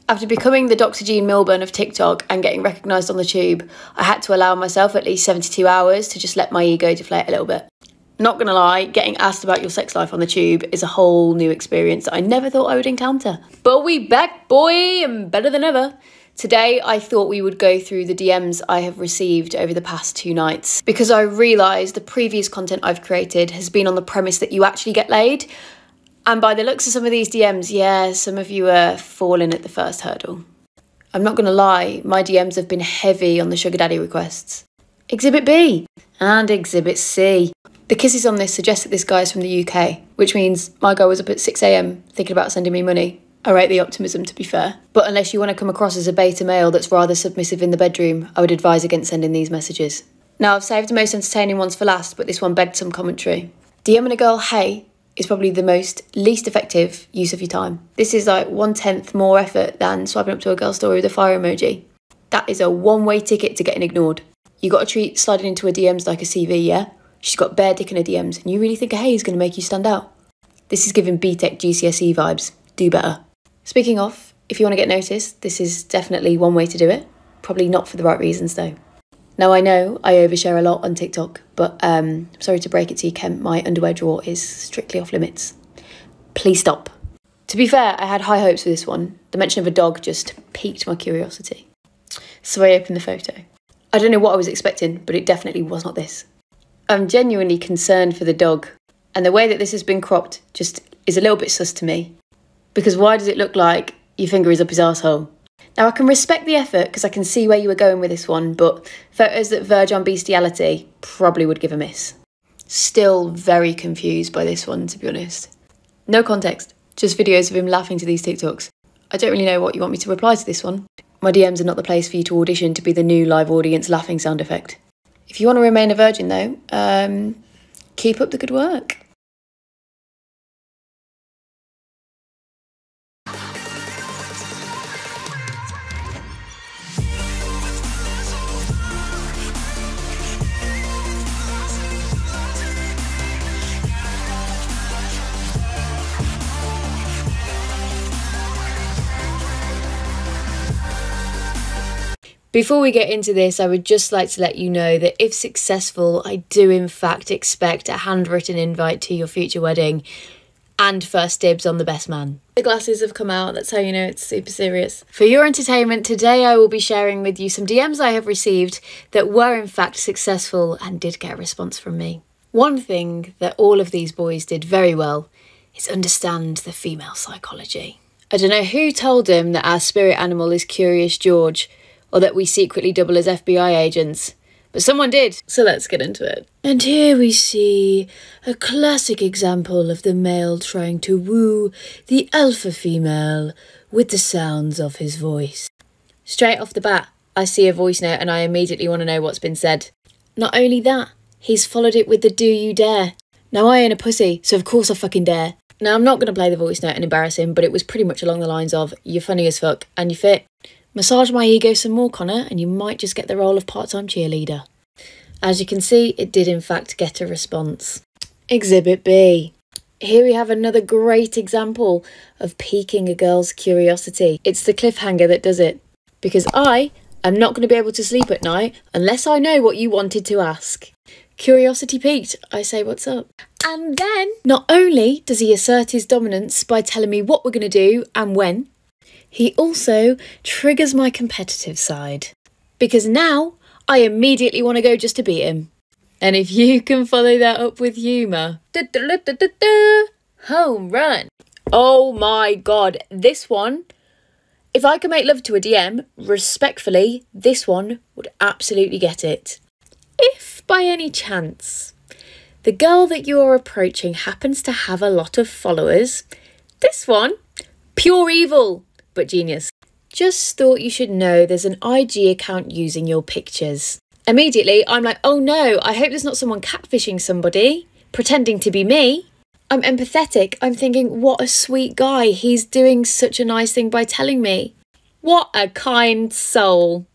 After becoming the Dr. Jean Milburn of TikTok and getting recognised on the tube, I had to allow myself at least 72 hours to just let my ego deflate a little bit. Not gonna lie, getting asked about your sex life on the tube is a whole new experience that I never thought I would encounter. But we back, boy, and better than ever. Today, I thought we would go through the DMs I have received over the past 2 nights, because I realised the previous content I've created has been on the premise that you actually get laid. And by the looks of some of these DMs, yeah, some of you are falling at the first hurdle. I'm not gonna lie, my DMs have been heavy on the sugar daddy requests. Exhibit B and Exhibit C. The kisses on this suggest that this guy is from the UK, which means my guy was up at 6 AM thinking about sending me money. I rate the optimism, to be fair. But unless you want to come across as a beta male that's rather submissive in the bedroom, I would advise against sending these messages. Now, I've saved the most entertaining ones for last, but this one begged some commentary. DMing a girl, hey, is probably the least effective use of your time. This is like 1/10 more effort than swiping up to a girl's story with a fire emoji. That is a one-way ticket to getting ignored. You got to treat sliding into her DMs like a CV, yeah? She's got bare dick in her DMs, and you really think a hey is going to make you stand out? This is giving BTEC GCSE vibes. Do better. Speaking of, if you want to get noticed, this is definitely one way to do it. Probably not for the right reasons, though. Now, I know I overshare a lot on TikTok, but sorry to break it to you, Kent, my underwear drawer is strictly off limits. Please stop. To be fair, I had high hopes for this one. The mention of a dog just piqued my curiosity. So I opened the photo. I don't know what I was expecting, but it definitely was not this. I'm genuinely concerned for the dog, and the way that this has been cropped just is a little bit sus to me. Because why does it look like your finger is up his arsehole? Now, I can respect the effort because I can see where you were going with this one, but photos that verge on bestiality probably would give a miss. Still very confused by this one, to be honest. No context, just videos of him laughing to these TikToks. I don't really know what you want me to reply to this one. My DMs are not the place for you to audition to be the new live audience laughing sound effect. If you want to remain a virgin, though, keep up the good work. Before we get into this, I would just like to let you know that if successful, I do in fact expect a handwritten invite to your future wedding and first dibs on the best man. The glasses have come out, that's how you know it's super serious. For your entertainment, today I will be sharing with you some DMs I have received that were in fact successful and did get a response from me. One thing that all of these boys did very well is understand the female psychology. I don't know who told them that our spirit animal is Curious George, or that we secretly double as FBI agents, but someone did, so let's get into it. And here we see a classic example of the male trying to woo the alpha female with the sounds of his voice. Straight off the bat, I see a voice note and I immediately want to know what's been said. Not only that, he's followed it with the do you dare. Now I ain't a pussy, so of course I fucking dare. Now I'm not going to play the voice note and embarrass him, but it was pretty much along the lines of, you're funny as fuck and you fit. Massage my ego some more, Connor, and you might just get the role of part-time cheerleader. As you can see, it did in fact get a response. Exhibit B. Here we have another great example of piquing a girl's curiosity. It's the cliffhanger that does it. Because I am not going to be able to sleep at night unless I know what you wanted to ask. Curiosity piqued, I say what's up. And then, not only does he assert his dominance by telling me what we're going to do and when, he also triggers my competitive side. Because now, I immediately want to go just to beat him. And if you can follow that up with humour, home run. Oh my god, this one, if I could make love to a DM, respectfully, this one would absolutely get it. If by any chance, the girl that you're approaching happens to have a lot of followers, this one, pure evil. But genius. Just thought you should know there's an IG account using your pictures. Immediately, I'm like, oh no, I hope there's not someone catfishing somebody, pretending to be me. I'm empathetic. I'm thinking, what a sweet guy. He's doing such a nice thing by telling me. What a kind soul.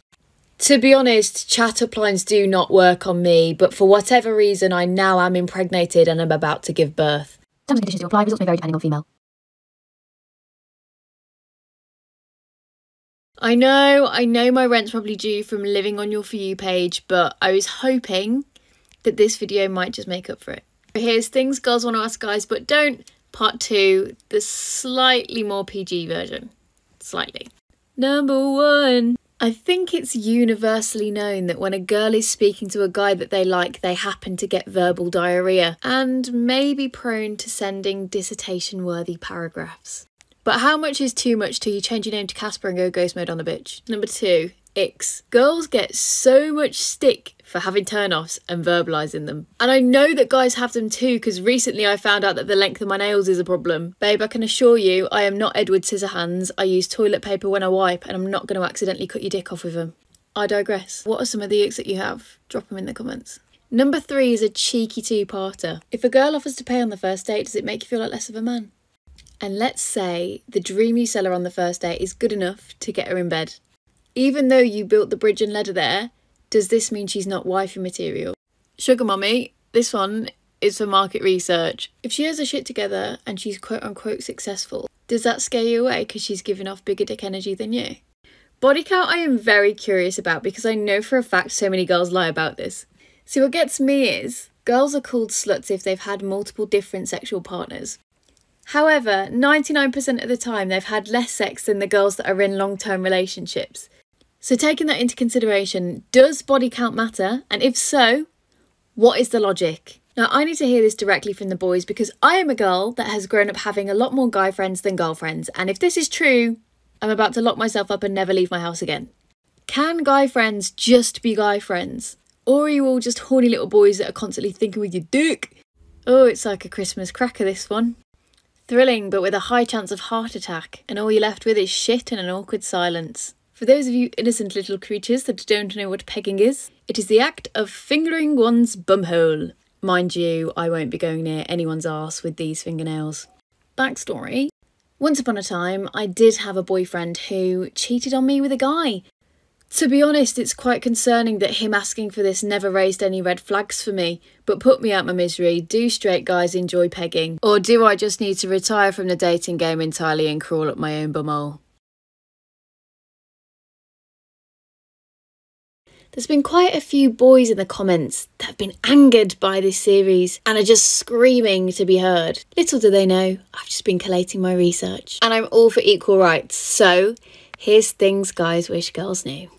To be honest, chat-up lines do not work on me, but for whatever reason, I now am impregnated and I'm about to give birth. Terms and conditions to apply. Results may vary depending on female. I know my rent's probably due from living on your For You page, but I was hoping that this video might just make up for it. Here's things girls want to ask guys but don't, part 2, the slightly more PG version. Slightly. Number 1. I think it's universally known that when a girl is speaking to a guy that they like, they happen to get verbal diarrhea and may be prone to sending dissertation-worthy paragraphs. But how much is too much till you change your name to Casper and go ghost mode on the bitch? Number 2, icks. Girls get so much stick for having turn-offs and verbalising them. And I know that guys have them too, because recently I found out that the length of my nails is a problem. Babe, I can assure you, I am not Edward Scissorhands. I use toilet paper when I wipe, and I'm not going to accidentally cut your dick off with them. I digress. What are some of the icks that you have? Drop them in the comments. Number 3 is a cheeky two-parter. If a girl offers to pay on the first date, does it make you feel like less of a man? And let's say the dream you sell her on the first date is good enough to get her in bed. Even though you built the bridge and led her there, does this mean she's not wifey material? Sugar mummy, this one is for market research. If she has her shit together and she's quote unquote successful, does that scare you away because she's giving off bigger dick energy than you? Body count I am very curious about because I know for a fact so many girls lie about this. See, what gets me is, girls are called sluts if they've had multiple different sexual partners. However, 99% of the time they've had less sex than the girls that are in long-term relationships. So taking that into consideration, does body count matter? And if so, what is the logic? Now, I need to hear this directly from the boys because I am a girl that has grown up having a lot more guy friends than girlfriends. And if this is true, I'm about to lock myself up and never leave my house again. Can guy friends just be guy friends? Or are you all just horny little boys that are constantly thinking with your dick? Oh, it's like a Christmas cracker, this one. Thrilling, but with a high chance of heart attack, and all you're left with is shit and an awkward silence. For those of you innocent little creatures that don't know what pegging is, it is the act of fingering one's bumhole. Mind you, I won't be going near anyone's arse with these fingernails. Backstory. Once upon a time, I did have a boyfriend who cheated on me with a guy. To be honest, it's quite concerning that him asking for this never raised any red flags for me, but put me out my misery. Do straight guys enjoy pegging? Or do I just need to retire from the dating game entirely and crawl up my own bumhole? There's been quite a few boys in the comments that have been angered by this series and are just screaming to be heard. Little do they know, I've just been collating my research. And I'm all for equal rights, so here's things guys wish girls knew.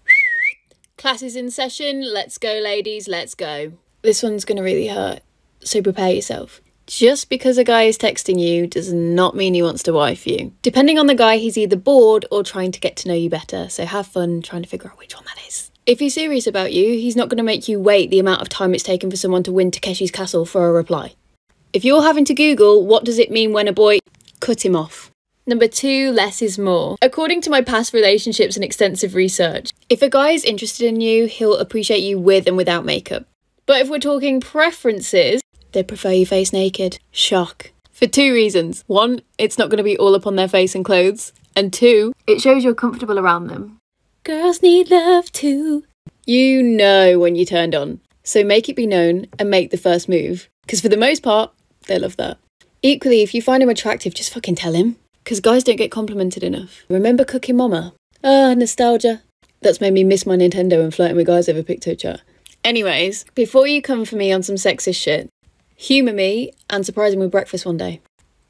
Class is in session, let's go ladies, let's go. This one's gonna really hurt, so prepare yourself. Just because a guy is texting you does not mean he wants to wife you. Depending on the guy, he's either bored or trying to get to know you better, so have fun trying to figure out which one that is. If he's serious about you, he's not going to make you wait the amount of time it's taken for someone to win Takeshi's Castle for a reply. If you're having to Google, what does it mean when a boy... cut him off. Number 2, less is more. According to my past relationships and extensive research, if a guy is interested in you, he'll appreciate you with and without makeup. But if we're talking preferences, they prefer you face naked. Shock. For 2 reasons. 1, it's not going to be all up on their face and clothes. And 2, it shows you're comfortable around them. Girls need love too. You know when you turned on. So make it be known and make the first move. Because for the most part, they love that. Equally, if you find him attractive, just fucking tell him. Because guys don't get complimented enough. Remember Cooking Mama? Ah, nostalgia. That's made me miss my Nintendo and flirting with guys over PictoChat. Anyways, before you come for me on some sexist shit, humour me and surprise him with breakfast one day.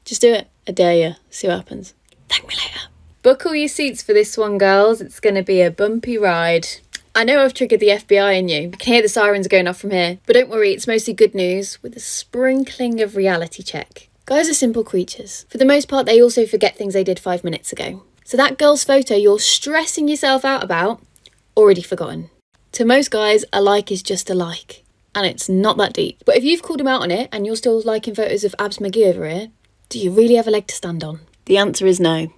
Just do it. I dare you. See what happens. Thank me later. Buckle your seats for this one, girls. It's going to be a bumpy ride. I know I've triggered the FBI in you. I can hear the sirens going off from here. But don't worry, it's mostly good news with a sprinkling of reality check. Guys are simple creatures. For the most part, they also forget things they did 5 minutes ago. So that girl's photo you're stressing yourself out about, already forgotten. To most guys, a like is just a like. And it's not that deep. But if you've called him out on it and you're still liking photos of Abs McGee over here, do you really have a leg to stand on? The answer is no.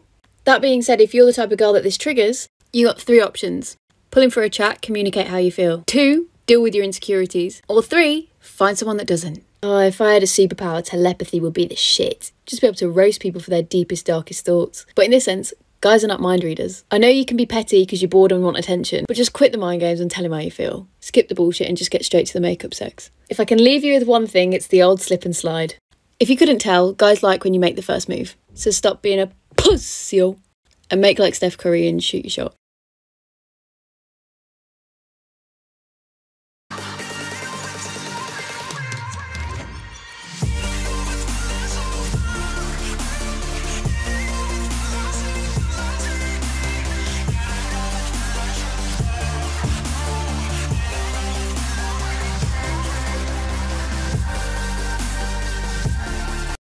That being said, if you're the type of girl that this triggers, you got 3 options. Pull him for a chat, communicate how you feel. 2, deal with your insecurities. Or 3, find someone that doesn't. Oh, if I had a superpower, telepathy would be the shit. Just be able to roast people for their deepest, darkest thoughts. But in this sense, guys are not mind readers. I know you can be petty because you're bored and want attention, but just quit the mind games and tell him how you feel. Skip the bullshit and just get straight to the makeup sex. If I can leave you with one thing, it's the old slip and slide. If you couldn't tell, guys like when you make the first move. So stop being a pussy and make like Steph Curry and shoot your shot.